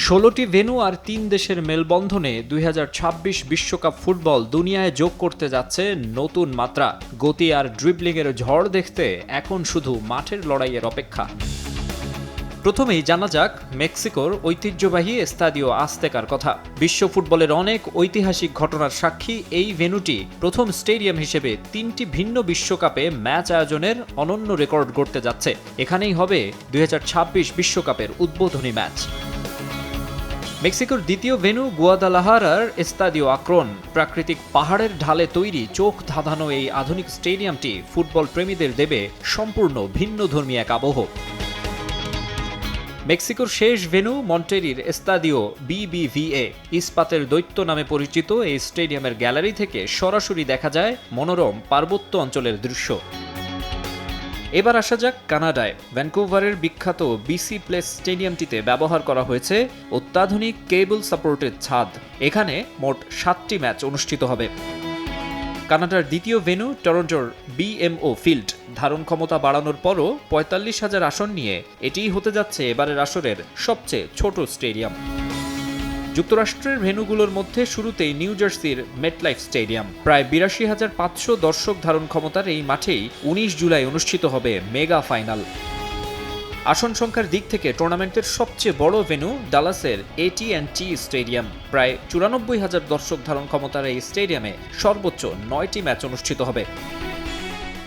১৬টি ভেন্যু আর ৩ দেশের মেলবন্ধনে ২০২৬ বিশ্বকাপ ফুটবল দুনিয়ায় যোগ করতে যাচ্ছে নতুন মাত্রা। গতি আর ড্রিবলিংয়ের ঝড় দেখতে এখন শুধু মাঠের লড়াইয়ের অপেক্ষা। প্রথমেই জানা যাক মেক্সিকোর ঐতিহ্যবাহী এস্তাদিও আজতেকার কথা। বিশ্ব ফুটবলের অনেক ঐতিহাসিক ঘটনার সাক্ষী এই ভেন্যুটি প্রথম স্টেডিয়াম হিসেবে ৩টি ভিন্ন বিশ্বকাপে ম্যাচ আয়োজনের অনন্য রেকর্ড গড়তে যাচ্ছে। এখানেই হবে ২০২৬ বিশ্বকাপের উদ্বোধনী ম্যাচ। মেক্সিকোর দ্বিতীয় ভেন্যু গুয়াদালাহারার এস্তাদিও আক্রন। প্রাকৃতিক পাহাড়ের ঢালে তৈরি চোখ ধাঁধানো এই আধুনিক স্টেডিয়ামটি ফুটবল প্রেমীদের দেবে সম্পূর্ণ ভিন্নধর্মী এক আবহ। মেক্সিকোর শেষ ভেন্যু মন্টেরির এস্তাদিও বিবিভিএ। ইস্পাতের দৈত্য নামে পরিচিত এই স্টেডিয়ামের গ্যালারি থেকে সরাসরি দেখা যায় মনোরম পার্বত্য অঞ্চলের দৃশ্য। এবার আসা যাক কানাডায়। ভ্যানকুভারের বিখ্যাত বিসি প্লেস স্টেডিয়ামটিতে ব্যবহার করা হয়েছে অত্যাধুনিক কেবল সাপোর্টেড ছাদ। এখানে মোট 7টি ম্যাচ অনুষ্ঠিত হবে। কানাডার দ্বিতীয় ভেন্যু টরন্টোর বিএমও ফিল্ড। ধারণ ক্ষমতা বাড়ানোর পরও ৪৫,০০০ আসন নিয়ে এটিই হতে যাচ্ছে এবারের আসরের সবচেয়ে ছোট স্টেডিয়াম। যুক্তরাষ্ট্রের ভেন্যুগুলোর মধ্যে শুরুতেই নিউ জার্সির মেটলাইফ স্টেডিয়াম। প্রায় ৮২,৫০০ দর্শক ধারণ ক্ষমতার এই মাঠেই ১৯ জুলাই অনুষ্ঠিত হবে মেগা ফাইনাল। আসন সংখ্যার দিক থেকে টুর্নামেন্টের সবচেয়ে বড় ভেন্যু ডালাসের AT&T স্টেডিয়াম। প্রায় ৯৪,০০০ দর্শক ধারণ ক্ষমতার এই স্টেডিয়ামে সর্বোচ্চ ৯টি ম্যাচ অনুষ্ঠিত হবে।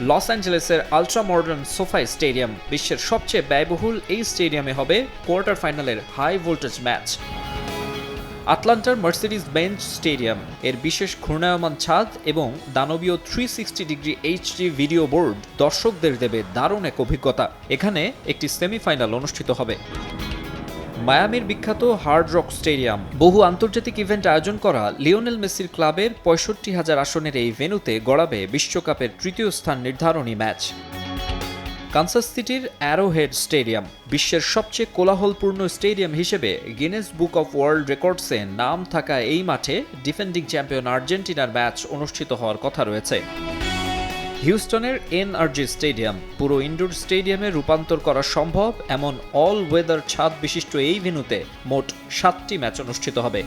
লস অ্যাঞ্জেলেসের আলট্রা মডার্ন সোফাই স্টেডিয়াম। বিশ্বের সবচেয়ে ব্যয়বহুল এই স্টেডিয়ামে হবে কোয়ার্টার ফাইনালের হাই ভোল্টেজ ম্যাচ। আটলান্টার মার্সিডিজ বেঞ্চ স্টেডিয়াম। এর বিশেষ ঘূর্ণায়মান ছাদ এবং দানবীয় 360 ডিগ্রি HD ভিডিও বোর্ড দর্শকদের দেবে দারুণ এক অভিজ্ঞতা। এখানে একটি সেমিফাইনাল অনুষ্ঠিত হবে। মায়ামির বিখ্যাত হার্ড রক স্টেডিয়াম। বহু আন্তর্জাতিক ইভেন্ট আয়োজন করা লিওনেল মেসির ক্লাবের ৬৫,০০০ আসনের এই ভেন্যুতে গড়াবে বিশ্বকাপের তৃতীয় স্থান নির্ধারণী ম্যাচ। কানসাস সিটির অ্যারোহেড স্টেডিয়াম। বিশ্বের সবচেয়ে কোলাহলপূর্ণ স্টেডিয়াম হিসেবে গিনেস বুক অফ ওয়ার্ল্ড রেকর্ডসে নাম থাকা এই মাঠে ডিফেন্ডিং চ্যাম্পিয়ন আর্জেন্টিনার ম্যাচ অনুষ্ঠিত হওয়ার কথা রয়েছে। হিউস্টনের NRG স্টেডিয়াম। পুরো ইনডোর স্টেডিয়ামে রূপান্তর করা সম্ভব এমন অল ওয়েদার ছাদ বিশিষ্ট এই ভেন্যুতে মোট 7টি ম্যাচ অনুষ্ঠিত হবে।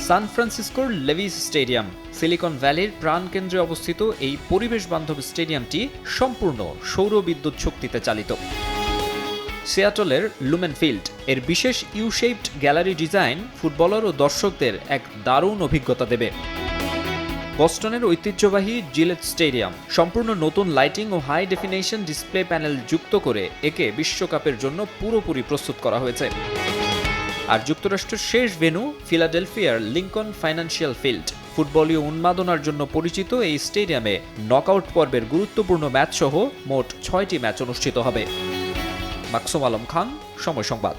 সান ফ্রান্সিসকোর লেভিস স্টেডিয়াম। সিলিকন ভ্যালির প্রাণকেন্দ্রে অবস্থিত এই পরিবেশ বান্ধব স্টেডিয়ামটি সম্পূর্ণ সৌর বিদ্যুৎ শক্তিতে চালিত। সিয়াটলের লুমেন ফিল্ড। এর বিশেষ ইউ-শেপড গ্যালারি ডিজাইন ফুটবলার ও দর্শকদের এক দারুণ অভিজ্ঞতা দেবে। বস্টনের ঐতিহ্যবাহী জিলেট স্টেডিয়াম। সম্পূর্ণ নতুন লাইটিং ও হাই ডেফিনেশন ডিসপ্লে প্যানেল যুক্ত করে একে বিশ্বকাপের জন্য পুরোপুরি প্রস্তুত করা হয়েছে। আর যুক্তরাষ্ট্রের শেষ ভেন্যু ফিলাডেলফিয়ার লিঙ্কন ফাইন্যান্সিয়াল ফিল্ড। ফুটবলীয় উন্মাদনার জন্য পরিচিত এই স্টেডিয়ামে নকআউট পর্বের গুরুত্বপূর্ণ ম্যাচ সহ মোট 6টি ম্যাচ অনুষ্ঠিত হবে। মাকসুম আলম খান, সময় সংবাদ।